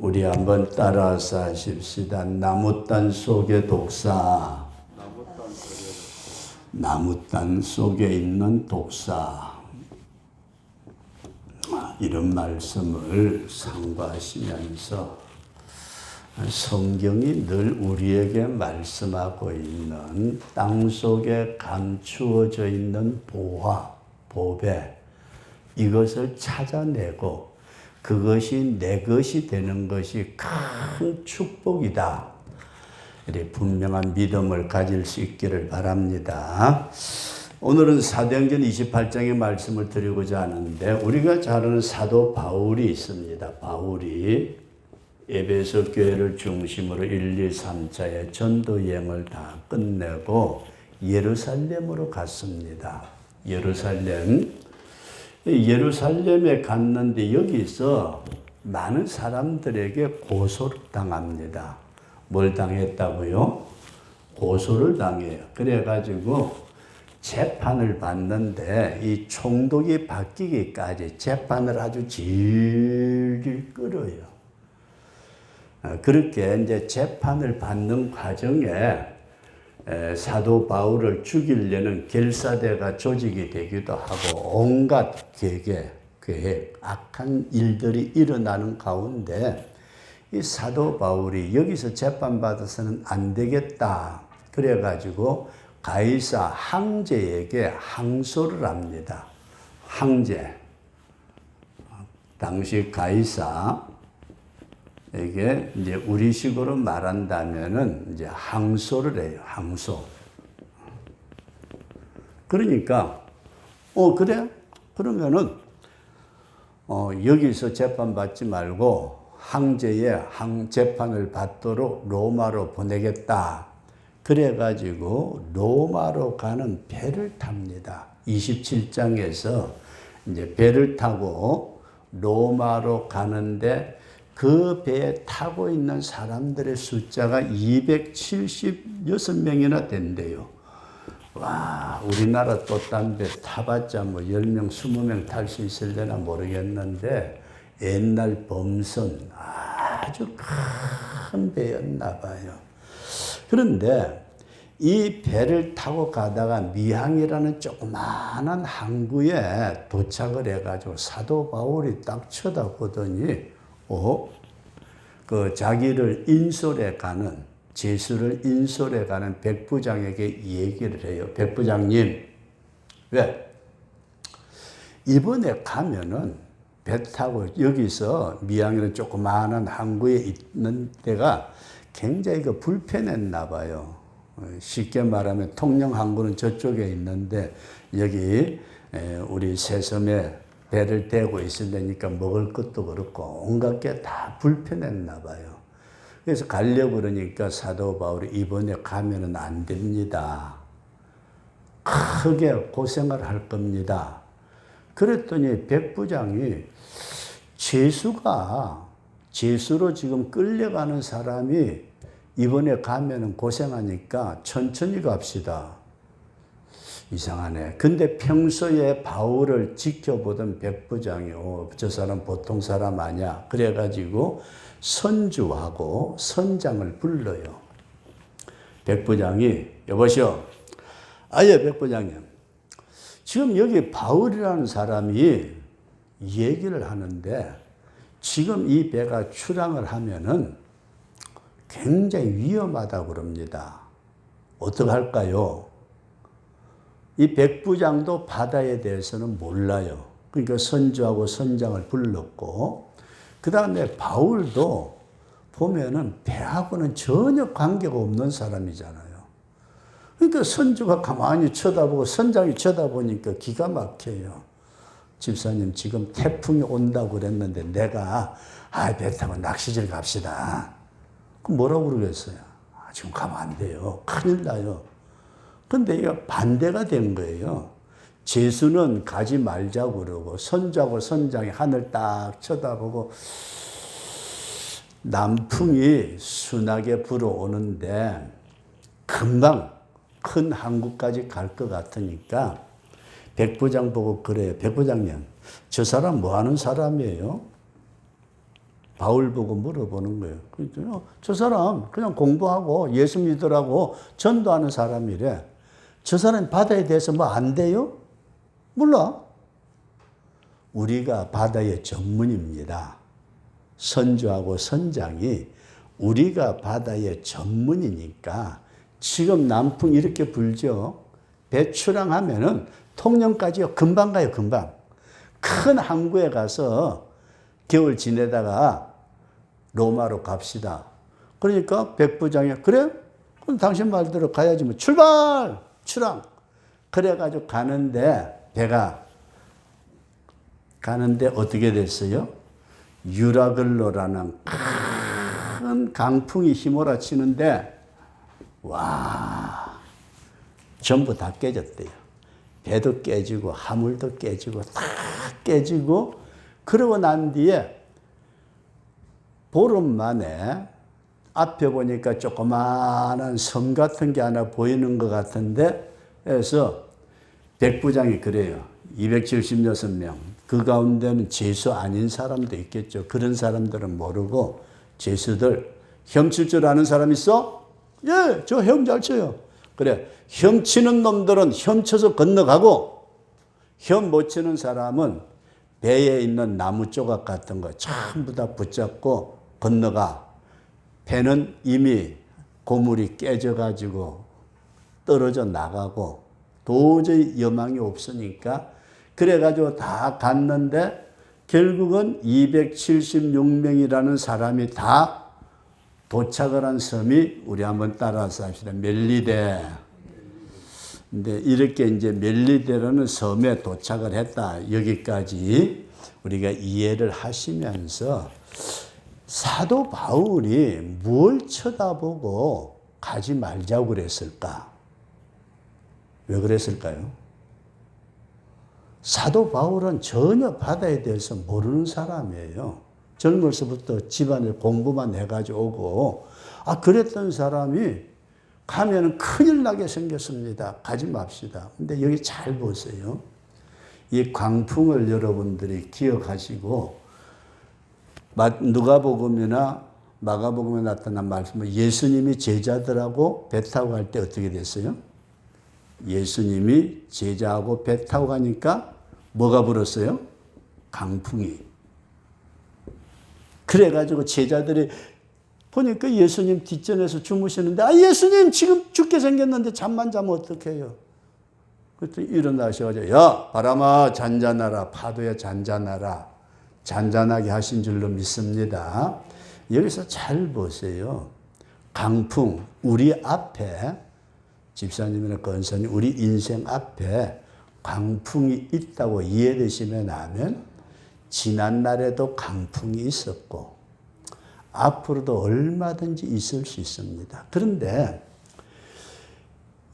우리 한번 따라서 하십시다. 나무단 속의 독사. 나무단 속에 있는 독사. 이런 말씀을 상고하시면서 성경이 늘 우리에게 말씀하고 있는 땅 속에 감추어져 있는 보화, 보배, 이것을 찾아내고 그것이 내 것이 되는 것이 큰 축복이다. 이렇게 분명한 믿음을 가질 수 있기를 바랍니다. 오늘은 사도행전 28장의 말씀을 드리고자 하는데, 우리가 잘 아는 사도 바울이 있습니다. 바울이 에베소 교회를 중심으로 1, 2, 3차의 전도 여행을 다 끝내고 예루살렘으로 갔습니다. 예루살렘에 갔는데 여기서 많은 사람들에게 고소를 당합니다. 뭘 당했다고요? 고소를 당해요. 그래가지고 재판을 받는데 이 총독이 바뀌기까지 재판을 아주 질질 끌어요. 그렇게 이제 재판을 받는 과정에 사도 바울을 죽이려는 결사대가 조직이 되기도 하고 온갖 계획, 악한 일들이 일어나는 가운데 이 사도 바울이 여기서 재판받아서는 안 되겠다. 그래가지고 가이사 황제에게 항소를 합니다. 황제. 당시 가이사 이게 이제 우리식으로 말한다면은 이제 항소를 해요. 항소. 그러니까 그래? 그러면은 여기서 재판 받지 말고 황제의 재판을 받도록 로마로 보내겠다. 그래가지고 로마로 가는 배를 탑니다. 27장에서 이제 배를 타고 로마로 가는데 그 배에 타고 있는 사람들의 숫자가 276명이나 된대요. 와, 우리나라 또 딴 배 타봤자 뭐 10명, 20명 탈 수 있을려나 모르겠는데 옛날 범선 아주 큰 배였나 봐요. 그런데 이 배를 타고 가다가 미항이라는 조그마한 항구에 도착을 해가지고 사도 바울이 딱 쳐다보더니 그 자기를 인솔해 가는, 제수를 인솔해 가는 백부장에게 얘기를 해요. 백부장님, 왜? 이번에 가면은 배 타고 여기서 미항이라는 조그마한 항구에 있는 데가 굉장히 불편했나 봐요. 쉽게 말하면 통영 항구는 저쪽에 있는데 여기 우리 새섬에 배를 대고 있으려니까 먹을 것도 그렇고 온갖 게 다 불편했나 봐요. 그래서 가려고 그러니까 사도 바울이 이번에 가면은 안 됩니다. 크게 고생을 할 겁니다. 그랬더니 백부장이 제수로 지금 끌려가는 사람이 이번에 가면은 고생하니까 천천히 갑시다. 이상하네. 근데 평소에 바울을 지켜보던 백부장이 저 사람 보통 사람 아니야. 그래가지고 선주하고 선장을 불러요. 백부장이 여보시오. 예, 백부장님. 지금 여기 바울이라는 사람이 얘기를 하는데 지금 이 배가 출항을 하면은 굉장히 위험하다고 그럽니다. 어떡할까요? 이 백부장도 바다에 대해서는 몰라요. 그러니까 선주하고 선장을 불렀고, 그 다음에 바울도 보면은 배하고는 전혀 관계가 없는 사람이잖아요. 그러니까 선주가 가만히 쳐다보고 선장이 쳐다보니까 기가 막혀요. 집사님, 지금 태풍이 온다고 그랬는데 내가 배 타고 낚시질 갑시다. 그럼 뭐라고 그러겠어요? 지금 가면 안 돼요. 큰일 나요. 근데 이거 반대가 된 거예요. 제수는 가지 말자고 그러고 선주하고 선장이 하늘 딱 쳐다보고 남풍이 순하게 불어오는데 금방 큰 항구까지 갈 것 같으니까 백부장 보고 그래요. 백부장님, 저 사람 뭐 하는 사람이에요? 바울 보고 물어보는 거예요. 저 사람 그냥 공부하고 예수 믿으라고 전도하는 사람이래. 저 사람이 바다에 대해서 뭐 안 돼요? 몰라. 우리가 바다의 전문입니다. 선주하고 선장이 우리가 바다의 전문이니까 지금 남풍 이렇게 불죠. 배 출항하면은 통영까지요. 금방 가요, 금방. 큰 항구에 가서 겨울 지내다가 로마로 갑시다. 그러니까 백부장이 그래? 그럼 당신 말대로 가야지 뭐. 출발! 출항! 그래가지고 가는데 배가 가는데 어떻게 됐어요? 유라글로라는 큰 강풍이 휘몰아치는데 와 전부 다 깨졌대요. 배도 깨지고 하물도 깨지고 다 깨지고 그러고 난 뒤에 보름 만에 앞에 보니까 조그마한 섬 같은 게 하나 보이는 것 같은데 해서 백부장이 그래요. 276명. 그 가운데는 죄수 아닌 사람도 있겠죠. 그런 사람들은 모르고 죄수들 헤엄칠 줄 아는 사람 있어? 예, 저 헤엄 잘 쳐요. 그래, 헤엄치는 놈들은 헤엄쳐서 건너가고 헤엄 못 치는 사람은 배에 있는 나무 조각 같은 거 전부 다 붙잡고 건너가. 배는 이미 고물이 깨져가지고 떨어져 나가고 도저히 여망이 없으니까 그래가지고 다 갔는데 결국은 276명이라는 사람이 다 도착을 한 섬이 우리 한번 따라서 합시다. 멜리데. 근데 이렇게 이제 멜리데라는 섬에 도착을 했다. 여기까지 우리가 이해를 하시면서 사도 바울이 뭘 쳐다보고 가지 말자고 그랬을까? 왜 그랬을까요? 사도 바울은 전혀 바다에 대해서 모르는 사람이에요. 젊어서부터 집안에 공부만 해가지고 오고, 그랬던 사람이 가면은 큰일 나게 생겼습니다. 가지 맙시다. 근데 여기 잘 보세요. 이 광풍을 여러분들이 기억하시고, 누가복음이나 마가복음에 나타난 말씀은 예수님이 제자들하고 배 타고 갈 때 어떻게 됐어요? 예수님이 제자하고 배 타고 가니까 뭐가 불었어요? 강풍이. 그래가지고 제자들이 보니까 예수님 뒷전에서 주무시는데 예수님 지금 죽게 생겼는데 잠만 자면 어떡해요? 그랬더니 일어나셔가지고 야 바람아 잔잔하라 파도야 잔잔하라 잔잔하게 하신 줄로 믿습니다. 여기서 잘 보세요. 강풍 우리 앞에 집사님이나 권사님 우리 인생 앞에 강풍이 있다고 이해되시면 하면 지난날에도 강풍이 있었고 앞으로도 얼마든지 있을 수 있습니다. 그런데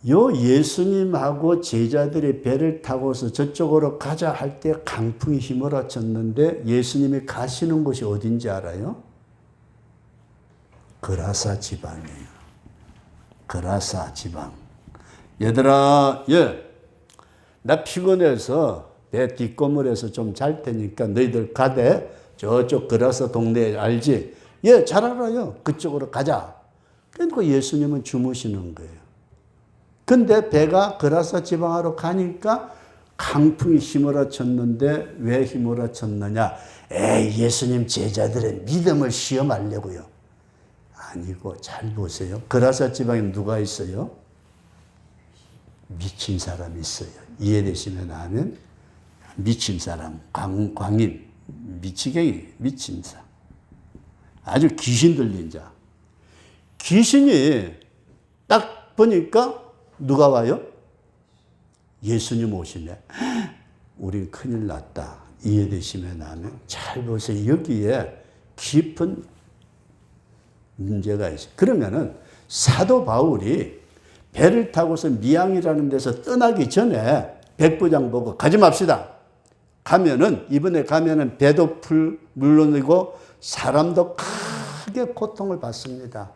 요 예수님하고 제자들이 배를 타고서 저쪽으로 가자 할 때 강풍이 휘몰아쳤는데 예수님이 가시는 곳이 어딘지 알아요? 그라사 지방이에요. 그라사 지방. 얘들아, 나 피곤해서 배 뒷고물에서 좀 잘 테니까 너희들 가대. 저쪽 그라사 동네 알지? 잘 알아요. 그쪽으로 가자. 그러니까 예수님은 주무시는 거예요. 근데 배가 그라사 지방으로 가니까 강풍이 휘몰아쳤는데 왜 휘몰아쳤느냐? 예수님 제자들의 믿음을 시험하려고요. 아니고 잘 보세요. 그라사 지방에 누가 있어요? 미친 사람이 있어요. 이해되시면 하면 미친 사람, 광인, 미치갱이, 미친 사람. 아주 귀신 들린 자. 귀신이 딱 보니까 누가 와요? 예수님 오시네. 우린 큰일 났다. 이해되시면 하면 잘 보세요. 여기에 깊은 문제가 있어요. 그러면은 사도 바울이 배를 타고서 미양이라는 데서 떠나기 전에 백부장 보고 가지 맙시다. 가면은 이번에 가면은 배도 물론이고 사람도 크게 고통을 받습니다.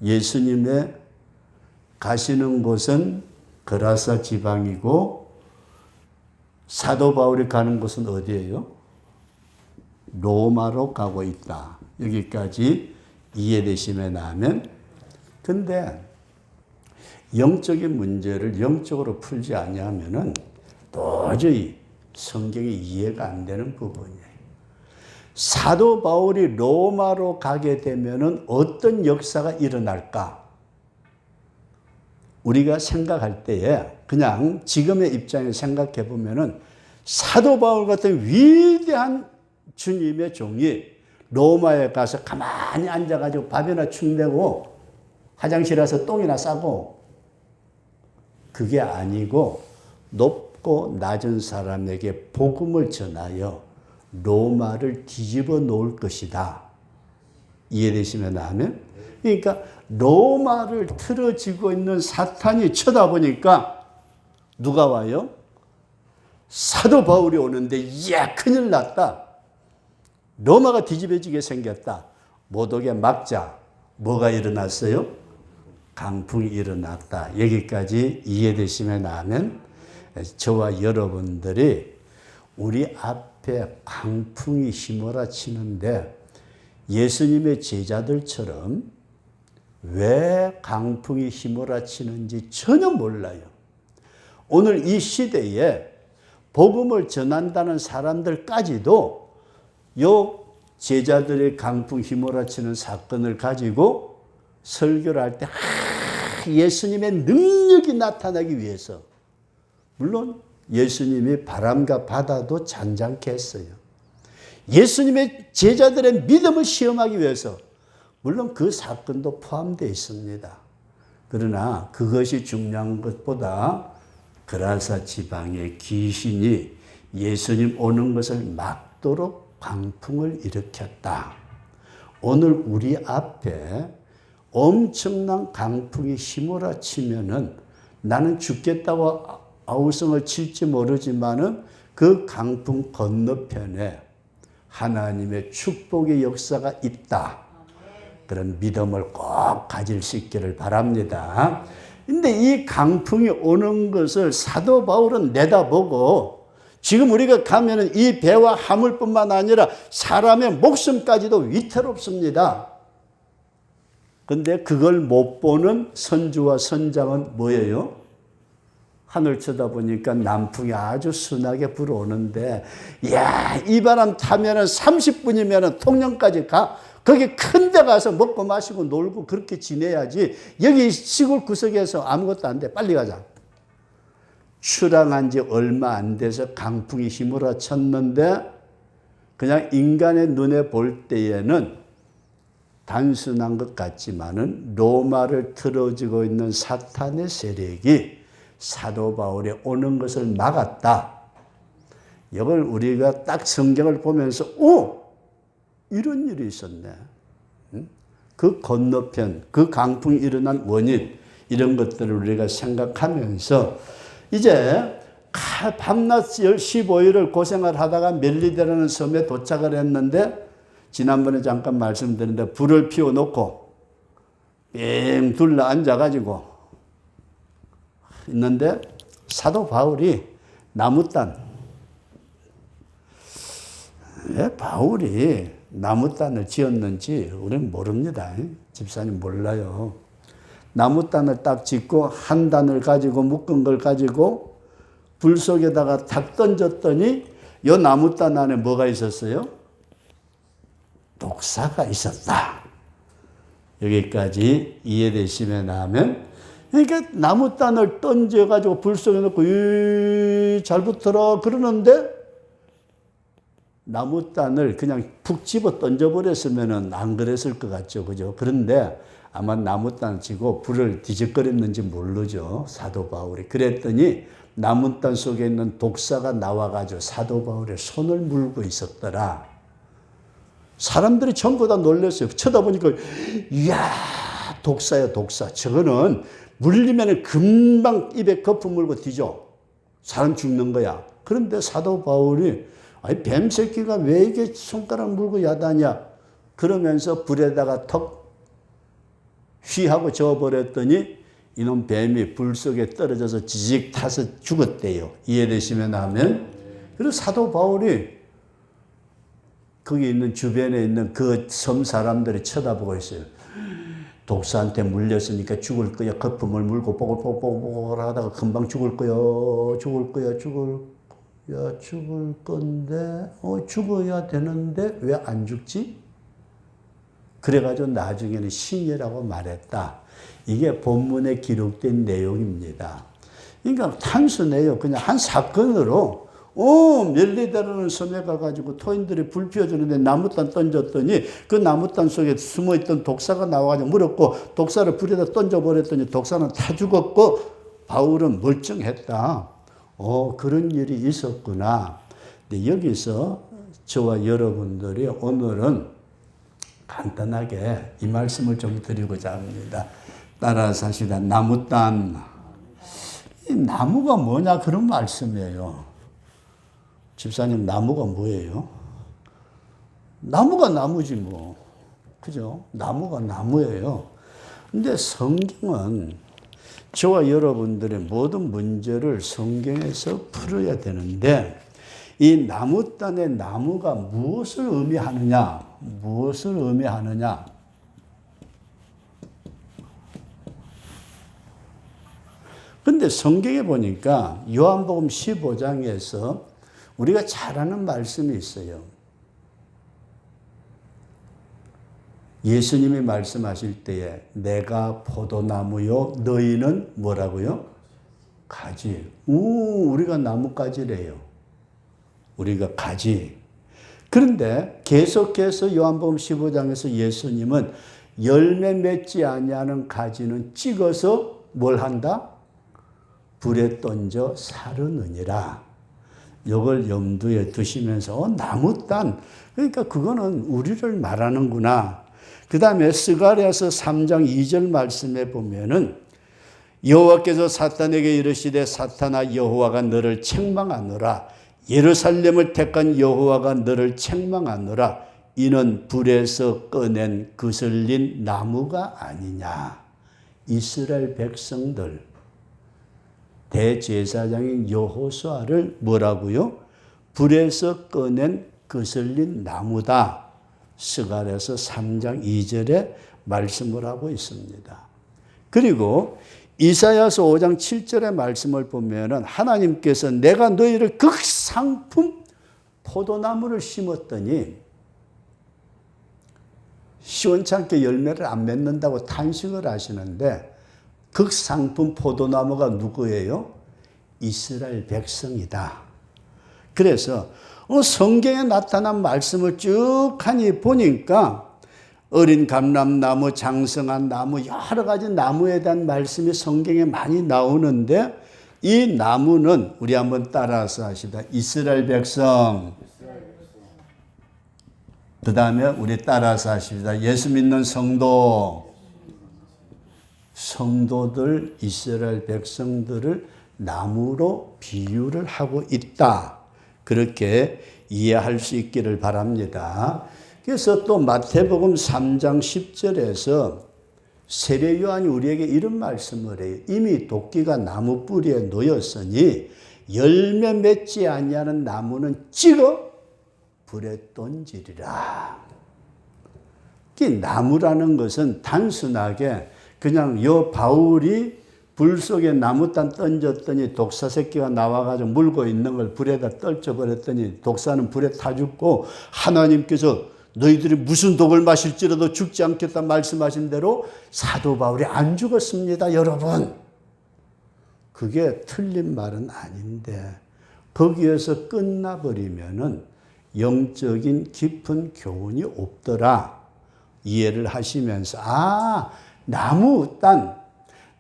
예수님의 가시는 곳은 그라사 지방이고 사도 바울이 가는 곳은 어디예요? 로마로 가고 있다. 여기까지 이해되시면 하면, 근데 영적인 문제를 영적으로 풀지 아니하면은 도저히 성경이 이해가 안 되는 부분이에요. 사도 바울이 로마로 가게 되면은 어떤 역사가 일어날까? 우리가 생각할 때에 그냥 지금의 입장에 생각해 보면은 사도 바울 같은 위대한 주님의 종이 로마에 가서 가만히 앉아가지고 밥이나 축 내고 화장실 와서 똥이나 싸고, 그게 아니고 높고 낮은 사람에게 복음을 전하여 로마를 뒤집어 놓을 것이다. 이해되시면 하면? 그러니까 로마를 틀어지고 있는 사탄이 쳐다보니까 누가 와요? 사도 바울이 오는데, 이야, 큰일 났다. 로마가 뒤집어지게 생겼다. 못 오게 막자. 뭐가 일어났어요? 강풍이 일어났다. 여기까지 이해되시면 하면, 저와 여러분들이 우리 앞에 강풍이 휘몰아치는데 예수님의 제자들처럼 왜 강풍이 휘몰아치는지 전혀 몰라요. 오늘 이 시대에 복음을 전한다는 사람들까지도 요 제자들의 강풍 휘몰아치는 사건을 가지고 설교를 할 때 예수님의 능력이 나타나기 위해서, 물론 예수님이 바람과 바다도 잔잔케 했어요. 예수님의 제자들의 믿음을 시험하기 위해서, 물론 그 사건도 포함되어 있습니다. 그러나 그것이 중요한 것보다 그라사 지방의 귀신이 예수님 오는 것을 막도록 강풍을 일으켰다. 오늘 우리 앞에 엄청난 강풍이 휘몰아치면은 나는 죽겠다고 아우성을 칠지 모르지만은 그 강풍 건너편에 하나님의 축복의 역사가 있다. 그런 믿음을 꼭 가질 수 있기를 바랍니다. 근데 이 강풍이 오는 것을 사도 바울은 내다보고, 지금 우리가 가면은 이 배와 화물뿐만 아니라 사람의 목숨까지도 위태롭습니다. 근데 그걸 못 보는 선주와 선장은 뭐예요? 하늘 쳐다보니까 남풍이 아주 순하게 불어오는데, 이야, 이 바람 타면은 30분이면은 통영까지 가. 거기 큰 데 가서 먹고 마시고 놀고 그렇게 지내야지. 여기 시골 구석에서 아무것도 안 돼. 빨리 가자. 출항한 지 얼마 안 돼서 강풍이 휘몰아쳤는데, 그냥 인간의 눈에 볼 때에는 단순한 것 같지만은 로마를 틀어지고 있는 사탄의 세력이 사도 바울이 오는 것을 막았다. 이걸 우리가 딱 성경을 보면서, 오! 이런 일이 있었네. 그 건너편, 그 강풍이 일어난 원인, 이런 것들을 우리가 생각하면서 이제 밤낮 15일을 고생을 하다가 멜리데라는 섬에 도착을 했는데, 지난번에 잠깐 말씀드렸는데 불을 피워놓고 빙 둘러 앉아가지고 있는데 사도 바울이 나무단, 왜 바울이 나무단을 지었는지 우리는 모릅니다. 집사님 몰라요. 나무단을 딱 짓고 한 단을 가지고 묶은 걸 가지고 불 속에다가 탁 던졌더니 이 나무단 안에 뭐가 있었어요? 독사가 있었다. 여기까지 이해되시면 하면, 그러니까 나무단을 던져가지고 불 속에 넣고 잘 붙어라 그러는데, 나무단을 그냥 푹 집어 던져버렸으면 안 그랬을 것 같죠. 그죠? 그런데 아마 나무단 치고 불을 뒤적거렸는지 모르죠. 사도 바울이. 그랬더니 나무단 속에 있는 독사가 나와가지고 사도 바울의 손을 물고 있었더라. 사람들이 전부 다 놀랐어요. 쳐다보니까, 이야, 독사야, 독사. 저거는 물리면 금방 입에 거품 물고 뒤져. 사람 죽는 거야. 그런데 사도 바울이, 아니, 뱀 새끼가 왜 이게 손가락 물고 야다냐? 그러면서 불에다가 턱 휘하고 저어버렸더니 이놈 뱀이 불 속에 떨어져서 지직 타서 죽었대요. 이해되시면 하면. 그래서 사도 바울이 거기 있는 주변에 있는 그 섬 사람들이 쳐다보고 있어요. 독사한테 물렸으니까 죽을 거야. 거품을 물고 뽀글뽀글 하다가 금방 죽을 거야. 죽을 건데, 죽어야 되는데 왜 안 죽지? 그래가지고 나중에는 신이라고 말했다. 이게 본문에 기록된 내용입니다. 그러니까 단순해요. 그냥 한 사건으로 멜리데라는 섬에 가가지고 토인들이 불 피워주는데 나무단 던졌더니 그 나무단 속에 숨어있던 독사가 나와가지고 물었고 독사를 불에다 던져버렸더니 독사는 다 죽었고 바울은 멀쩡했다. 그런 일이 있었구나. 근데 여기서 저와 여러분들이 오늘은 간단하게 이 말씀을 좀 드리고자 합니다. 따라서 하시다. 나무단. 이 나무가 뭐냐 그런 말씀이에요. 집사님, 나무가 뭐예요? 나무가 나무지 뭐. 그죠? 나무가 나무예요. 근데 성경은 저와 여러분들의 모든 문제를 성경에서 풀어야 되는데 이 나무단의 나무가 무엇을 의미하느냐? 무엇을 의미하느냐? 근데 성경에 보니까 요한복음 15장에서 우리가 잘 아는 말씀이 있어요. 예수님이 말씀하실 때에 내가 포도나무요 너희는 뭐라고요? 가지. 우리가 나뭇가지래요. 우리가 가지. 그런데 계속해서 요한복음 15장에서 예수님은 열매 맺지 아니하는 가지는 찍어서 뭘 한다? 불에 던져 사르느니라. 이걸 염두에 두시면서 나무단, 그러니까 그거는 우리를 말하는구나. 그 다음에 스가랴서 3장 2절 말씀에 보면은 여호와께서 사탄에게 이르시되 사탄아 여호와가 너를 책망하노라. 예루살렘을 택한 여호와가 너를 책망하노라. 이는 불에서 꺼낸 그슬린 나무가 아니냐. 이스라엘 백성들 대제사장인 여호수아를 뭐라고요? 불에서 꺼낸 거슬린 나무다. 스가랴서 3장 2절에 말씀을 하고 있습니다. 그리고 이사야서 5장 7절의 말씀을 보면은 하나님께서 내가 너희를 극상품 포도나무를 심었더니 시원찮게 열매를 안 맺는다고 탄식을 하시는데 극상품 포도나무가 누구예요? 이스라엘 백성이다. 그래서 성경에 나타난 말씀을 쭉 하니 보니까 어린 감람나무, 장성한 나무, 여러 가지 나무에 대한 말씀이 성경에 많이 나오는데 이 나무는 우리 한번 따라서 하시다. 이스라엘 백성. 그 다음에 우리 따라서 하십니다. 예수 믿는 성도. 성도들, 이스라엘 백성들을 나무로 비유를 하고 있다. 그렇게 이해할 수 있기를 바랍니다. 그래서 또 마태복음 3장 10절에서 세례 요한이 우리에게 이런 말씀을 해요. 이미 도끼가 나무 뿌리에 놓였으니 열매 맺지 아니하는 나무는 찍어 불에 던지리라. 이 나무라는 것은 단순하게 그냥 바울이 불 속에 나무단 던졌더니 독사 새끼가 나와가지고 물고 있는 걸 불에다 떨쳐버렸더니 독사는 불에 타 죽고 하나님께서 너희들이 무슨 독을 마실지라도 죽지 않겠다 말씀하신 대로 사도 바울이 안 죽었습니다, 여러분. 그게 틀린 말은 아닌데 거기에서 끝나버리면은 영적인 깊은 교훈이 없더라. 이해를 하시면서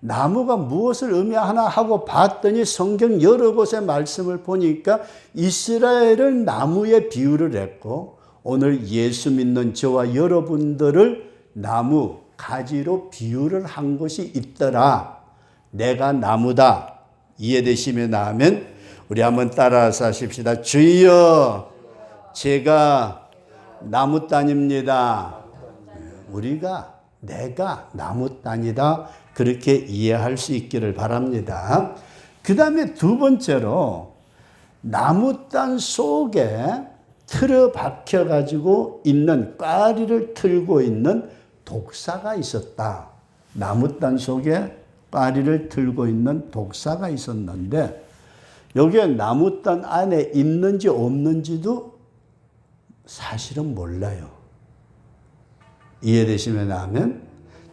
나무가 무엇을 의미하나 하고 봤더니 성경 여러 곳의 말씀을 보니까 이스라엘을 나무에 비유를 했고 오늘 예수 믿는 저와 여러분들을 나무, 가지로 비유를 한 것이 있더라. 내가 나무다. 이해되시면 아멘. 우리 한번 따라서 하십시다. 주여, 제가 나무단입니다. 내가 나무단이다. 그렇게 이해할 수 있기를 바랍니다. 그 다음에 두 번째로 나무단 속에 틀어 박혀 가지고 있는 꽈리를 틀고 있는 독사가 있었다. 나무단 속에 꽈리를 틀고 있는 독사가 있었는데 여기에 나무단 안에 있는지 없는지도 사실은 몰라요. 이해되시면 하면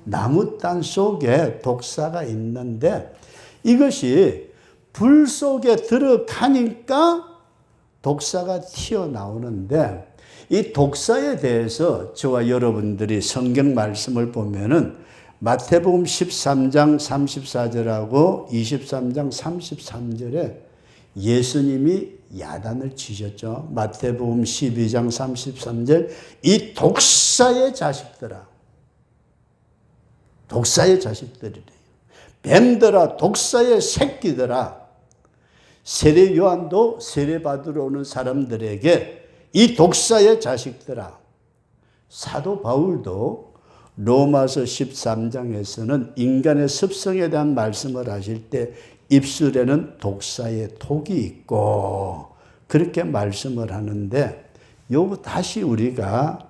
나무단 속에 독사가 있는데 이것이 불 속에 들어가니까 독사가 튀어나오는데 이 독사에 대해서 저와 여러분들이 성경 말씀을 보면은 마태복음 13장 34절하고 23장 33절에 예수님이 야단을 치셨죠. 마태복음 12장 33절 이 독사의 자식들아. 독사의 자식들이래요. 뱀들아 독사의 새끼들아. 세례 요한도 세례 받으러 오는 사람들에게 이 독사의 자식들아. 사도 바울도 로마서 13장에서는 인간의 습성에 대한 말씀을 하실 때 입술에는 독사의 독이 있고 그렇게 말씀을 하는데 요거 다시 우리가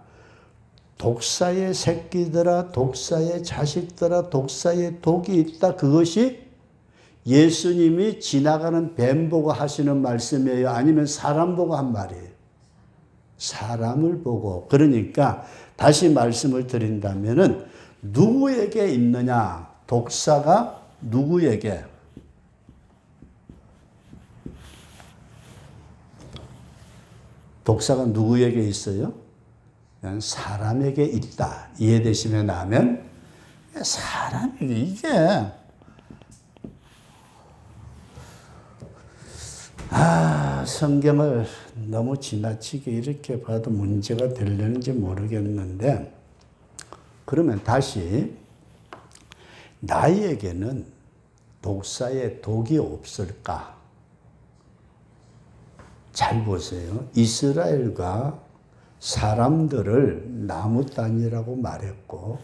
독사의 새끼들아 독사의 자식들아 독사의 독이 있다. 그것이 예수님이 지나가는 뱀 보고 하시는 말씀이에요? 아니면 사람 보고 한 말이에요? 사람을 보고. 그러니까 다시 말씀을 드린다면은 누구에게 있느냐? 독사가 누구에게? 독사가 누구에게 있어요? 그냥 사람에게 있다. 이해되시면 하면 사람에게 이게 성경을 너무 지나치게 이렇게 봐도 문제가 되려는지 모르겠는데 그러면 다시 나에게는 독사의 독이 없을까? 잘 보세요. 이스라엘과 사람들을 나무단이라고 말했고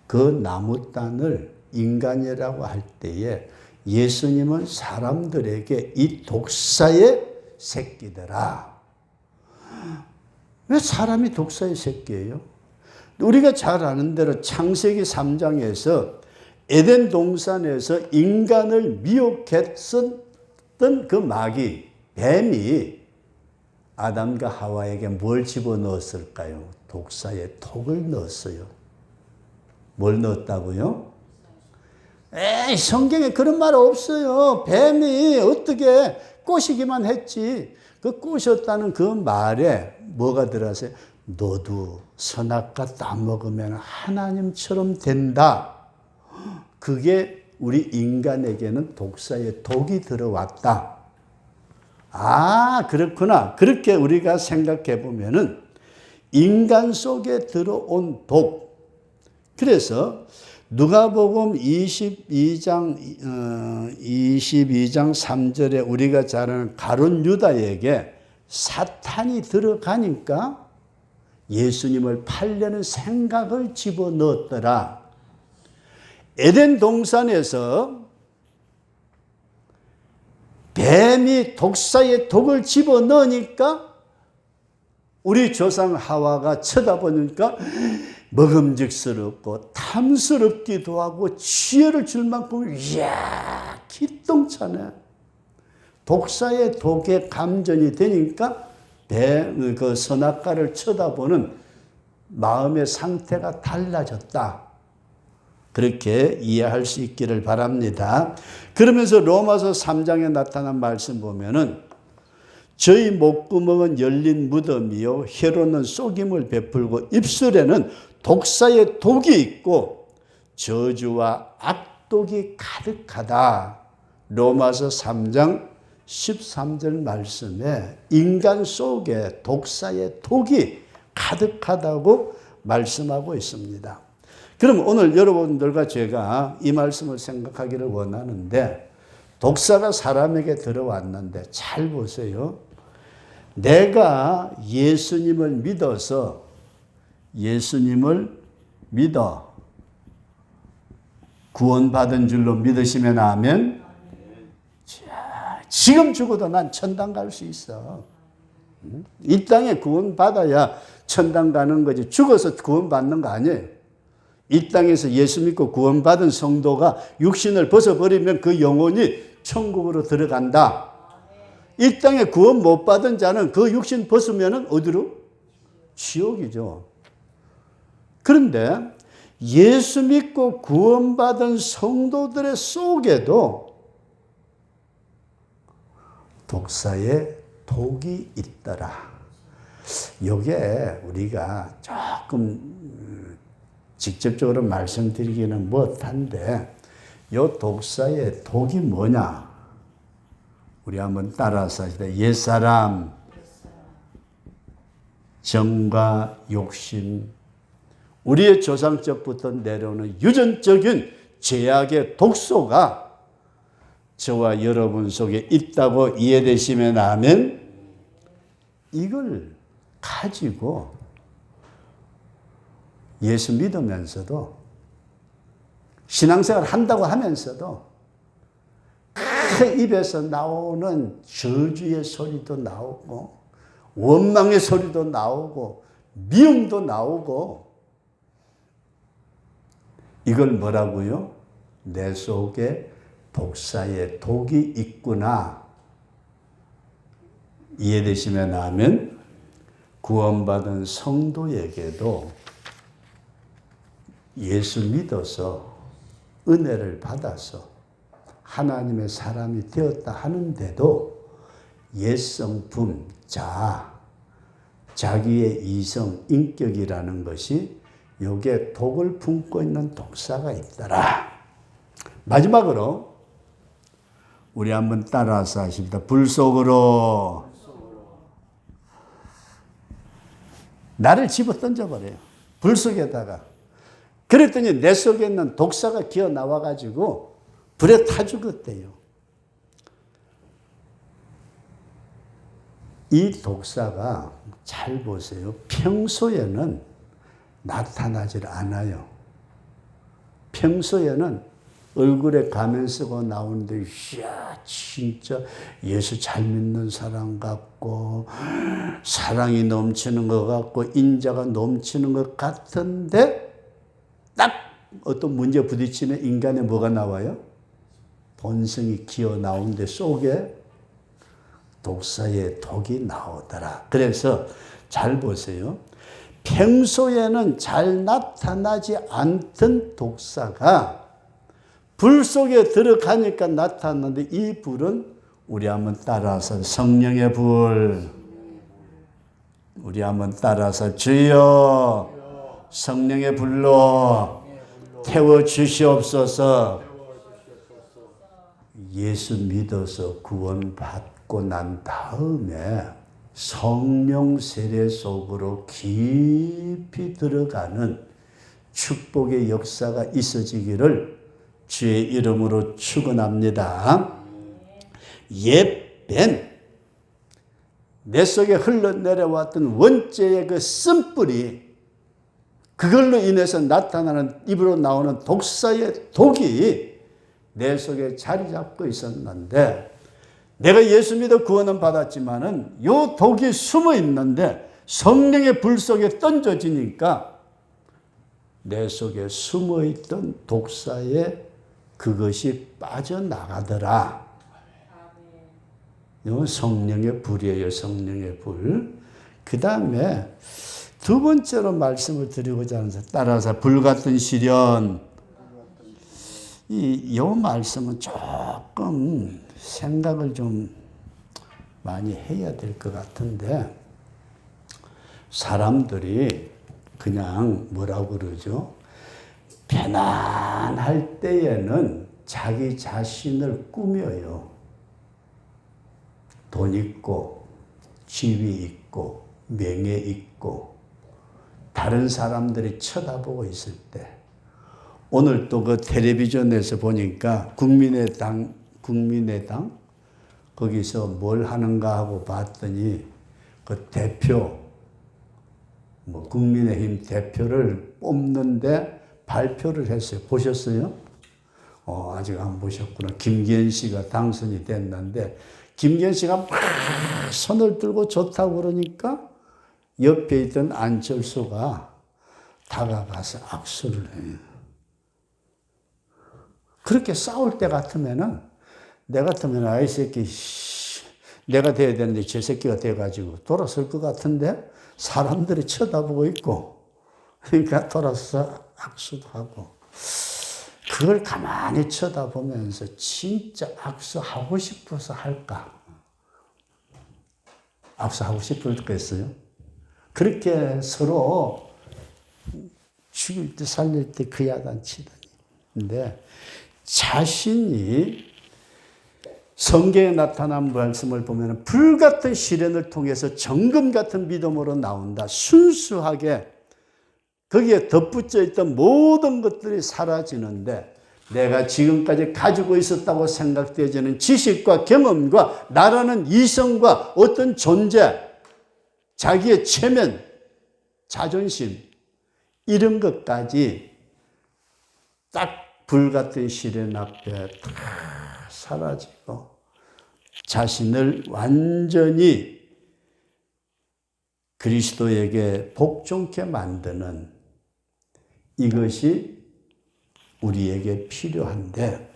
그 나무단을 인간이라고 할 때에 예수님은 사람들에게 이 독사의 새끼들아. 왜 사람이 독사의 새끼예요? 우리가 잘 아는 대로 창세기 3장에서 에덴 동산에서 인간을 미혹했던 그 마귀, 뱀이 아담과 하와에게 뭘 집어넣었을까요? 독사의 독을 넣었어요. 뭘 넣었다고요? 에이, 성경에 그런 말 없어요. 뱀이 어떻게 꼬시기만 했지. 그 꼬셨다는 그 말에 뭐가 들어가세요? 너도 선악과 따먹으면 하나님처럼 된다. 그게 우리 인간에게는 독사의 독이 들어왔다. 아, 그렇구나. 그렇게 우리가 생각해 보면은 인간 속에 들어온 독. 그래서 누가복음 22장 3절에 우리가 잘 아는 가룟 유다에게 사탄이 들어가니까 예수님을 팔려는 생각을 집어넣었더라. 에덴 동산에서 뱀이 독사의 독을 집어넣으니까 우리 조상 하와가 쳐다보니까 먹음직스럽고 탐스럽기도 하고 지혜를 줄 만큼 이야 기똥차네. 독사의 독에 감전이 되니까 그 선악과를 쳐다보는 마음의 상태가 달라졌다. 그렇게 이해할 수 있기를 바랍니다. 그러면서 로마서 3장에 나타난 말씀 보면은 저희 목구멍은 열린 무덤이요 혀로는 속임을 베풀고 입술에는 독사의 독이 있고 저주와 악독이 가득하다. 로마서 3장 13절 말씀에 인간 속에 독사의 독이 가득하다고 말씀하고 있습니다. 그럼 오늘 여러분들과 제가 이 말씀을 생각하기를 원하는데 독사가 사람에게 들어왔는데 잘 보세요. 내가 예수님을 믿어서 예수님을 믿어 구원받은 줄로 믿으시면 아멘. 지금 죽어도 난 천당 갈 수 있어. 이 땅에 구원받아야 천당 가는 거지 죽어서 구원받는 거 아니에요. 이 땅에서 예수 믿고 구원받은 성도가 육신을 벗어버리면 그 영혼이 천국으로 들어간다. 이 땅에 구원 못 받은 자는 그 육신 벗으면 어디로? 지옥이죠. 그런데 예수 믿고 구원받은 성도들의 속에도 독사의 독이 있더라. 이게 우리가 조금 직접적으로 말씀드리기는 못한데 이 독사의 독이 뭐냐? 우리 한번 따라서 하시다. 옛사람, 정과 욕심, 우리의 조상적부터 내려오는 유전적인 죄악의 독소가 저와 여러분 속에 있다고 이해되시면 아멘. 이걸 가지고 예수 믿으면서도 신앙생활 한다고 하면서도 그 입에서 나오는 저주의 소리도 나오고 원망의 소리도 나오고 미움도 나오고 이걸 뭐라고요? 내 속에 독사의 독이 있구나. 이해되시면 아멘. 구원받은 성도에게도 예수 믿어서 은혜를 받아서 하나님의 사람이 되었다 하는데도 옛성품, 자기의 이성, 인격이라는 것이 요게 독을 품고 있는 독사가 있더라. 마지막으로 우리 한번 따라서 하십니다. 불 속으로 나를 집어 던져버려요. 불 속에다가. 그랬더니 내 속에 있는 독사가 기어 나와가지고 불에 타 죽었대요. 이 독사가 잘 보세요. 평소에는 나타나질 않아요. 평소에는 얼굴에 가면 쓰고 나오는데, 이야, 진짜 예수 잘 믿는 사람 같고, 사랑이 넘치는 것 같고, 인자가 넘치는 것 같은데, 딱 어떤 문제 부딪히면 인간에 뭐가 나와요? 본성이 기어 나오는데 속에 독사의 독이 나오더라. 그래서 잘 보세요. 평소에는 잘 나타나지 않던 독사가 불 속에 들어가니까 나타났는데 이 불은 우리 한번 따라서 성령의 불. 우리 한번 따라서 주여 성령의 불로 태워주시옵소서. 예수 믿어서 구원받고 난 다음에 성령 세례 속으로 깊이 들어가는 축복의 역사가 있어지기를 주의 이름으로 축원합니다. 옛뱀, 내 속에 흘러내려왔던 원죄의 그 쓴뿌리, 그걸로 인해서 나타나는 입으로 나오는 독사의 독이 내 속에 자리 잡고 있었는데, 내가 예수 믿어 구원은 받았지만은 요 독이 숨어 있는데 성령의 불 속에 던져지니까 내 속에 숨어 있던 독사의 그것이 빠져나가더라. 이건 성령의 불이에요. 성령의 불. 그 다음에 두 번째로 말씀을 드리고자 하는 따라서 불같은 시련. 이 말씀은 조금 생각을 좀 많이 해야 될 것 같은데, 사람들이 그냥 뭐라고 그러죠? 편안할 때에는 자기 자신을 꾸며요. 돈 있고, 지위 있고, 명예 있고, 다른 사람들이 쳐다보고 있을 때, 오늘 또 그 텔레비전에서 보니까 국민의당 거기서 뭘 하는가 하고 봤더니 그 대표, 국민의힘 대표를 뽑는데 발표를 했어요. 보셨어요? 아직 안 보셨구나. 김기현 씨가 당선이 됐는데, 김기현 씨가 막 손을 들고 좋다고 그러니까 옆에 있던 안철수가 다가가서 악수를 해요. 그렇게 싸울 때 같으면은, 내 같으면 아이 새끼, 내가 돼야 되는데 저 새끼가 돼가지고 돌아설 것 같은데 사람들이 쳐다보고 있고, 그러니까 돌아서 악수도 하고, 그걸 가만히 쳐다보면서 진짜 악수하고 싶어서 할까? 악수하고 싶었겠어요? 그렇게 서로 죽일 때 살릴 때 그 야단 치더니. 근데 자신이 성경에 나타난 말씀을 보면 불같은 시련을 통해서 정금 같은 믿음으로 나온다. 순수하게 거기에 덧붙여 있던 모든 것들이 사라지는데 내가 지금까지 가지고 있었다고 생각되어지는 지식과 경험과 나라는 이성과 어떤 존재, 자기의 체면, 자존심 이런 것까지 딱 불같은 시련 앞에 다 사라지고 자신을 완전히 그리스도에게 복종케 만드는 이것이 우리에게 필요한데,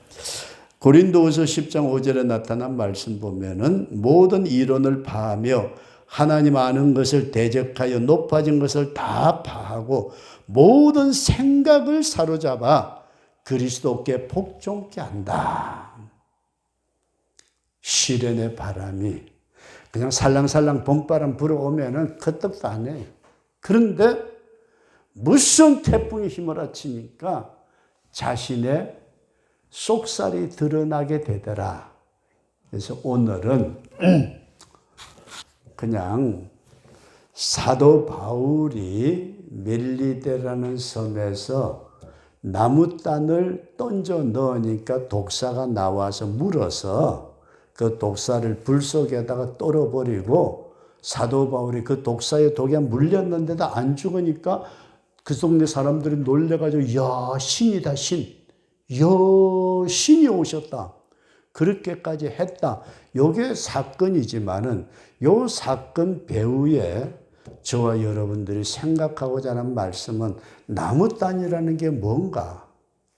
고린도후서 10장 5절에 나타난 말씀 보면은 모든 이론을 파하며 하나님 아는 것을 대적하여 높아진 것을 다 파하고 모든 생각을 사로잡아 그리스도께 복종케 한다. 시련의 바람이 그냥 살랑살랑 봄바람 불어오면은 끄떡도 안 해요. 그런데 무슨 태풍이 휘몰아치니까 자신의 속살이 드러나게 되더라. 그래서 오늘은 그냥 사도 바울이 멜리데라는 섬에서 나무단을 던져 넣으니까 독사가 나와서 물어서 그 독사를 불 속에다가 떨어버리고 사도 바울이 그 독사의 독에 물렸는데도 안 죽으니까 그 동네 사람들이 놀래가지고 야 신이다 신, 야 신이 오셨다 그렇게까지 했다. 요게 사건이지만은 요 사건 배후에 저와 여러분들이 생각하고자 하는 말씀은 나무단이라는 게 뭔가,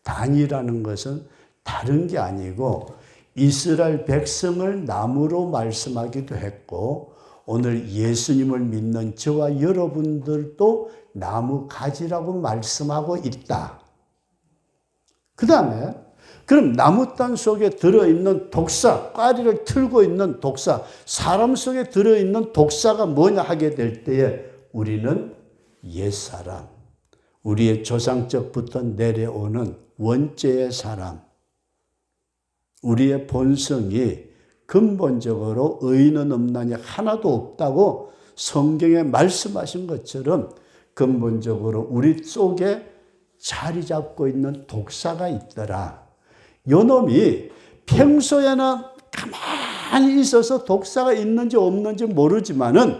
단이라는 것은 다른 게 아니고 이스라엘 백성을 나무로 말씀하기도 했고 오늘 예수님을 믿는 저와 여러분들도 나무 가지라고 말씀하고 있다. 그 다음에 그럼 나무단 속에 들어있는 독사, 꽈리를 틀고 있는 독사, 사람 속에 들어있는 독사가 뭐냐 하게 될 때에 우리는 옛사람, 우리의 조상적부터 내려오는 원죄의 사람, 우리의 본성이 근본적으로 의인은 없나니 하나도 없다고 성경에 말씀하신 것처럼 근본적으로 우리 속에 자리 잡고 있는 독사가 있더라. 요놈이 평소에는 가만히 있어서 독사가 있는지 없는지 모르지만은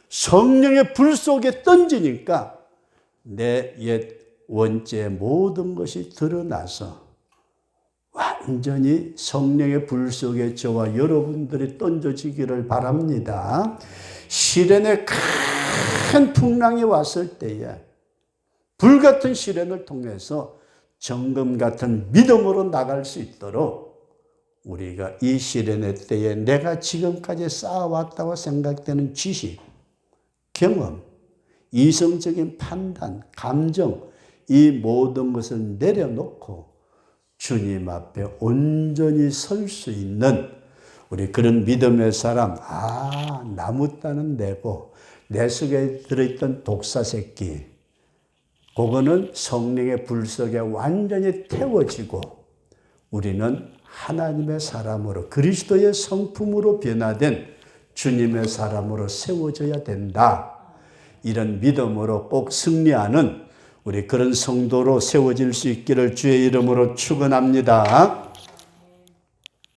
성령의 불 속에 던지니까 내 옛 원죄의 모든 것이 드러나서 완전히 성령의 불 속에 저와 여러분들이 던져지기를 바랍니다. 시련의 큰 풍랑이 왔을 때에 불같은 시련을 통해서 정금 같은 믿음으로 나갈 수 있도록 우리가 이 시련의 때에 내가 지금까지 쌓아왔다고 생각되는 지식, 경험, 이성적인 판단, 감정 이 모든 것을 내려놓고 주님 앞에 온전히 설 수 있는 우리 그런 믿음의 사람, 나무단은 내고 내 속에 들어있던 독사 새끼 그거는 성령의 불 속에 완전히 태워지고 우리는 하나님의 사람으로 그리스도의 성품으로 변화된 주님의 사람으로 세워져야 된다. 이런 믿음으로 꼭 승리하는 우리 그런 성도로 세워질 수 있기를 주의 이름으로 축원합니다.